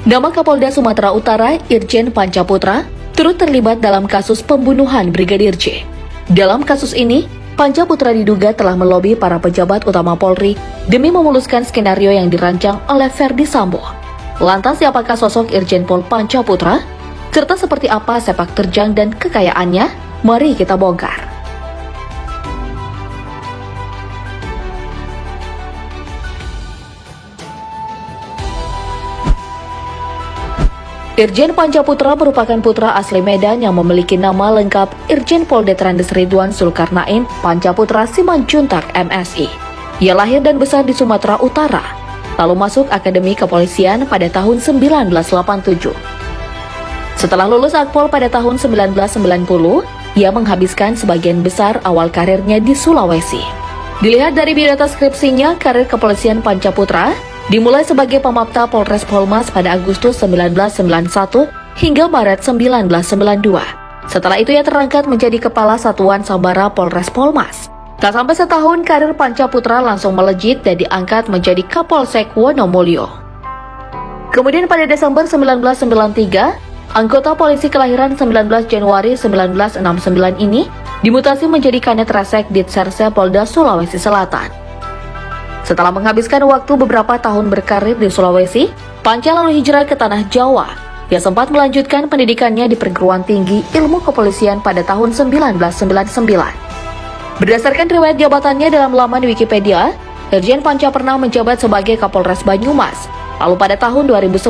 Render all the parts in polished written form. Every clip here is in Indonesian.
Nama Kapolda Sumatera Utara, Irjen Pancaputra, turut terlibat dalam kasus pembunuhan Brigadir J. Dalam kasus ini, Pancaputra diduga telah melobi para pejabat utama Polri demi memuluskan skenario yang dirancang oleh Ferdi Sambo. Lantas siapakah sosok Irjen Pol Pancaputra? Serta seperti apa sepak terjang dan kekayaannya? Mari kita bongkar. Irjen Pancaputra merupakan putra asli Medan yang memiliki nama lengkap Irjen Pol Detrandes Ridwan Zulkarnain Pancaputra Simanjuntak MSI. Ia lahir dan besar di Sumatera Utara, lalu masuk Akademi Kepolisian pada tahun 1987. Setelah lulus Akpol pada tahun 1990, ia menghabiskan sebagian besar awal karirnya di Sulawesi. Dilihat dari biodata skripsinya, karir kepolisian Pancaputra dimulai sebagai Pamapta Polres Polmas pada Agustus 1991 hingga Maret 1992. Setelah itu ia terangkat menjadi Kepala Satuan Sabara Polres Polmas. Tak sampai setahun, karir Pancaputra langsung melejit dan diangkat menjadi Kapolsek Wonomulyo. Kemudian pada Desember 1993, anggota polisi kelahiran 19 Januari 1969 ini dimutasi menjadi Kanit Resek Ditserse Polda Sulawesi Selatan. Setelah menghabiskan waktu beberapa tahun berkarir di Sulawesi, Panca lalu hijrah ke Tanah Jawa. Ia sempat melanjutkan pendidikannya di Perguruan Tinggi Ilmu Kepolisian pada tahun 1999. Berdasarkan riwayat jabatannya dalam laman Wikipedia, Irjen Panca pernah menjabat sebagai Kapolres Banyumas. Lalu pada tahun 2010,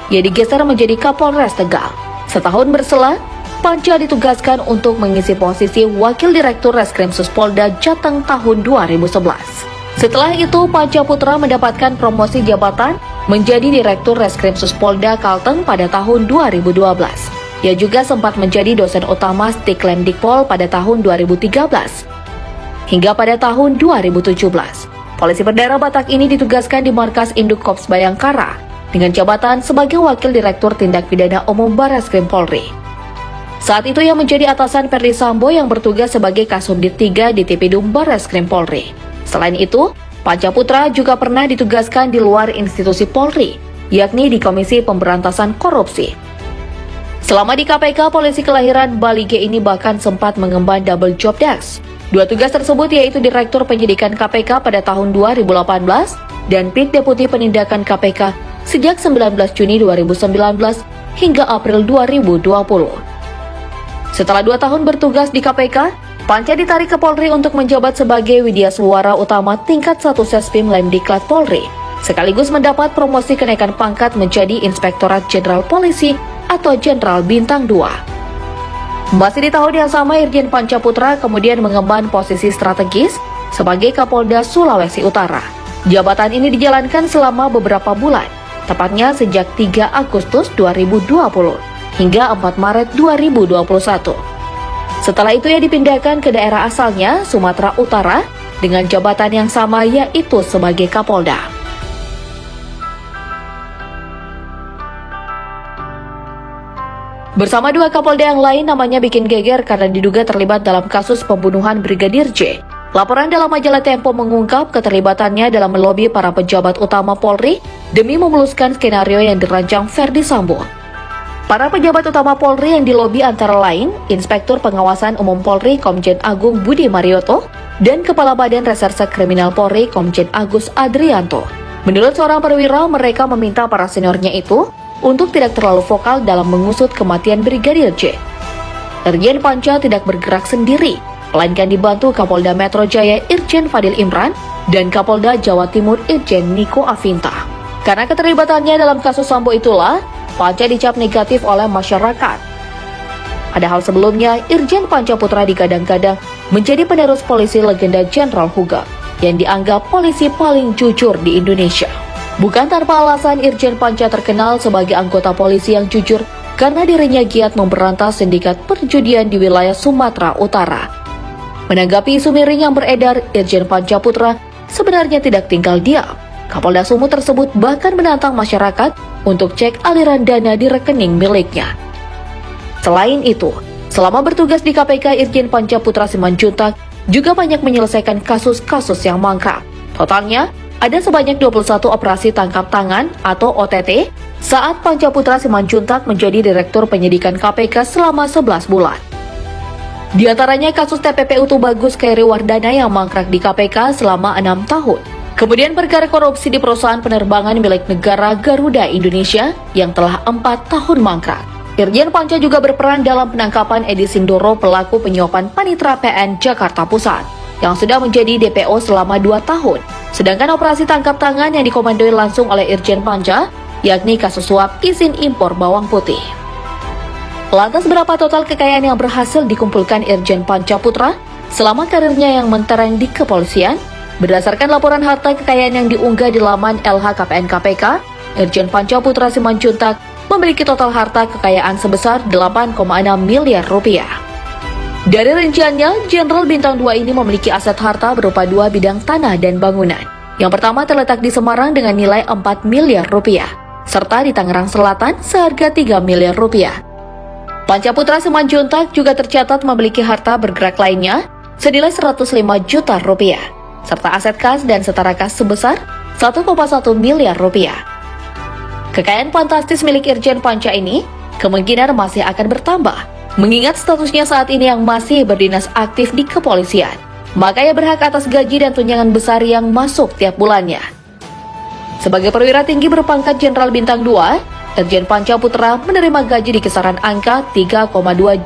ia digeser menjadi Kapolres Tegal. Setahun berselang, Panca ditugaskan untuk mengisi posisi Wakil Direktur Reskrimsus Polda Jateng tahun 2011. Setelah itu, Pancaputra mendapatkan promosi jabatan menjadi Direktur Reskrimsus Polda Kalteng pada tahun 2012. Ia juga sempat menjadi dosen utama Stiklemdikpol pada tahun 2013. Hingga pada tahun 2017, polisi berdarah Batak ini ditugaskan di markas Induk Korps Bayangkara dengan jabatan sebagai Wakil Direktur Tindak Pidana Umum Barreskrim Polri. Saat itu ia menjadi atasan Ferdi Sambo yang bertugas sebagai Kasubdit 3 di Tipidum Barreskrim Polri. Selain itu, Pancaputra juga pernah ditugaskan di luar institusi Polri, yakni di Komisi Pemberantasan Korupsi. Selama di KPK, polisi kelahiran Bali G ini bahkan sempat mengemban double job desk. Dua tugas tersebut yaitu Direktur Penyidikan KPK pada tahun 2018 dan Pit Deputi Penindakan KPK sejak 19 Juni 2019 hingga April 2020. Setelah 2 tahun bertugas di KPK, Panca ditarik ke Polri untuk menjabat sebagai Widyasuwara Utama tingkat 1 Sespim Lemdiklat Polri, sekaligus mendapat promosi kenaikan pangkat menjadi Inspektorat Jenderal Polisi atau Jenderal Bintang 2. Masih di tahun yang sama, Irjen Pancaputra kemudian mengemban posisi strategis sebagai Kapolda Sulawesi Utara. Jabatan ini dijalankan selama beberapa bulan, tepatnya sejak 3 Agustus 2020 hingga 4 Maret 2021. Setelah itu ia dipindahkan ke daerah asalnya, Sumatera Utara, dengan jabatan yang sama yaitu sebagai Kapolda. Bersama 2 Kapolda yang lain, namanya bikin geger karena diduga terlibat dalam kasus pembunuhan Brigadir J. Laporan dalam majalah Tempo mengungkap keterlibatannya dalam melobi para pejabat utama Polri demi memuluskan skenario yang dirancang Ferdi Sambo. Para pejabat utama Polri yang dilobi antara lain Inspektur Pengawasan Umum Polri Komjen Agung Budi Marioto dan Kepala Badan Reserse Kriminal Polri Komjen Agus Adrianto. Menurut seorang perwira, mereka meminta para seniornya itu untuk tidak terlalu vokal dalam mengusut kematian Brigadir J. Irjen Panca tidak bergerak sendiri, melainkan dibantu Kapolda Metro Jaya Irjen Fadil Imran dan Kapolda Jawa Timur Irjen Niko Afinta. Karena keterlibatannya dalam kasus Sambo itulah Panca dicap negatif oleh masyarakat. Padahal sebelumnya, Irjen Pancaputra digadang-gadang menjadi penerus polisi legenda Jenderal Hugo yang dianggap polisi paling jujur di Indonesia. Bukan tanpa alasan Irjen Panca terkenal sebagai anggota polisi yang jujur karena dirinya giat memberantas sindikat perjudian di wilayah Sumatera Utara. Menanggapi isu miring yang beredar, Irjen Pancaputra sebenarnya tidak tinggal diam. Kapolda Sumut tersebut bahkan menantang masyarakat untuk cek aliran dana di rekening miliknya. Selain itu, selama bertugas di KPK, Irjen Pancaputra Simanjuntak juga banyak menyelesaikan kasus-kasus yang mangkrak. Totalnya, ada sebanyak 21 operasi tangkap tangan atau OTT saat Pancaputra Simanjuntak menjadi Direktur Penyidikan KPK selama 11 bulan. Di antaranya kasus TPPU Tubagus Khairi Wardana yang mangkrak di KPK selama 6 tahun. Kemudian perkara korupsi di perusahaan penerbangan milik negara Garuda Indonesia yang telah 4 tahun mangkrak. Irjen Panca juga berperan dalam penangkapan Edi Sindoro pelaku penyuapan Panitra PN Jakarta Pusat yang sudah menjadi DPO selama 2 tahun. Sedangkan operasi tangkap tangan yang dikomandoi langsung oleh Irjen Panca yakni kasus suap izin impor bawang putih. Lantas berapa total kekayaan yang berhasil dikumpulkan Irjen Pancaputra selama karirnya yang mentereng di kepolisian? Berdasarkan laporan harta kekayaan yang diunggah di laman LHKPN KPK, Irjen Pancaputra Simanjuntak memiliki total harta kekayaan sebesar 8,6 miliar rupiah. Dari rinciannya, Jenderal Bintang 2 ini memiliki aset harta berupa 2 bidang tanah dan bangunan. Yang pertama terletak di Semarang dengan nilai 4 miliar rupiah, serta di Tangerang Selatan seharga 3 miliar rupiah. Pancaputra Simanjuntak juga tercatat memiliki harta bergerak lainnya senilai 105 juta rupiah, serta aset kas dan setara kas sebesar 1,1 miliar rupiah. Kekayaan fantastis milik Irjen Panca ini kemungkinan masih akan bertambah, mengingat statusnya saat ini yang masih berdinas aktif di kepolisian. Maka ia berhak atas gaji dan tunjangan besar yang masuk tiap bulannya. Sebagai perwira tinggi berpangkat Jenderal Bintang 2, Irjen Pancaputra menerima gaji di kisaran angka 3,2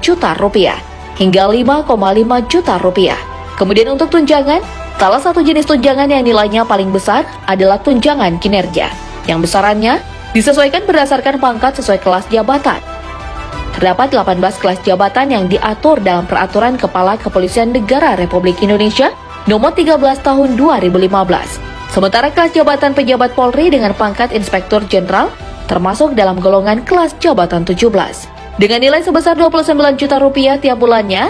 juta rupiah hingga 5,5 juta rupiah. Kemudian untuk tunjangan, salah satu jenis tunjangan yang nilainya paling besar adalah tunjangan kinerja, yang besarannya disesuaikan berdasarkan pangkat sesuai kelas jabatan. Terdapat 18 kelas jabatan yang diatur dalam Peraturan Kepala Kepolisian Negara Republik Indonesia Nomor 13 Tahun 2015. Sementara kelas jabatan pejabat Polri dengan pangkat Inspektur Jenderal termasuk dalam golongan kelas jabatan 17. Dengan nilai sebesar 29 juta rupiah tiap bulannya.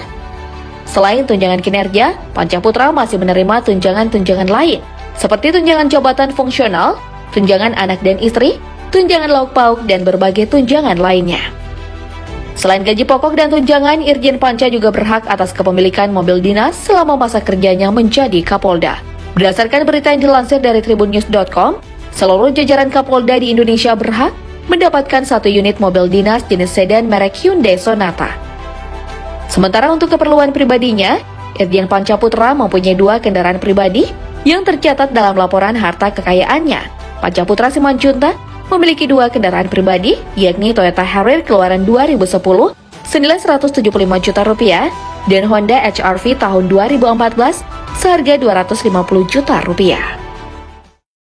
Selain tunjangan kinerja, Pancaputra masih menerima tunjangan-tunjangan lain, seperti tunjangan jabatan fungsional, tunjangan anak dan istri, tunjangan lauk pauk, dan berbagai tunjangan lainnya. Selain gaji pokok dan tunjangan, Irjen Panca juga berhak atas kepemilikan mobil dinas selama masa kerjanya menjadi Kapolda. Berdasarkan berita yang dilansir dari tribunnews.com, seluruh jajaran Kapolda di Indonesia berhak mendapatkan 1 unit mobil dinas jenis sedan merek Hyundai Sonata. Sementara untuk keperluan pribadinya, Irjen Pancaputra mempunyai 2 kendaraan pribadi yang tercatat dalam laporan harta kekayaannya. Pancaputra Simanjuntak memiliki 2 kendaraan pribadi, yakni Toyota Harrier keluaran 2010 senilai 175 juta rupiah dan Honda HR-V tahun 2014 seharga 250 juta rupiah.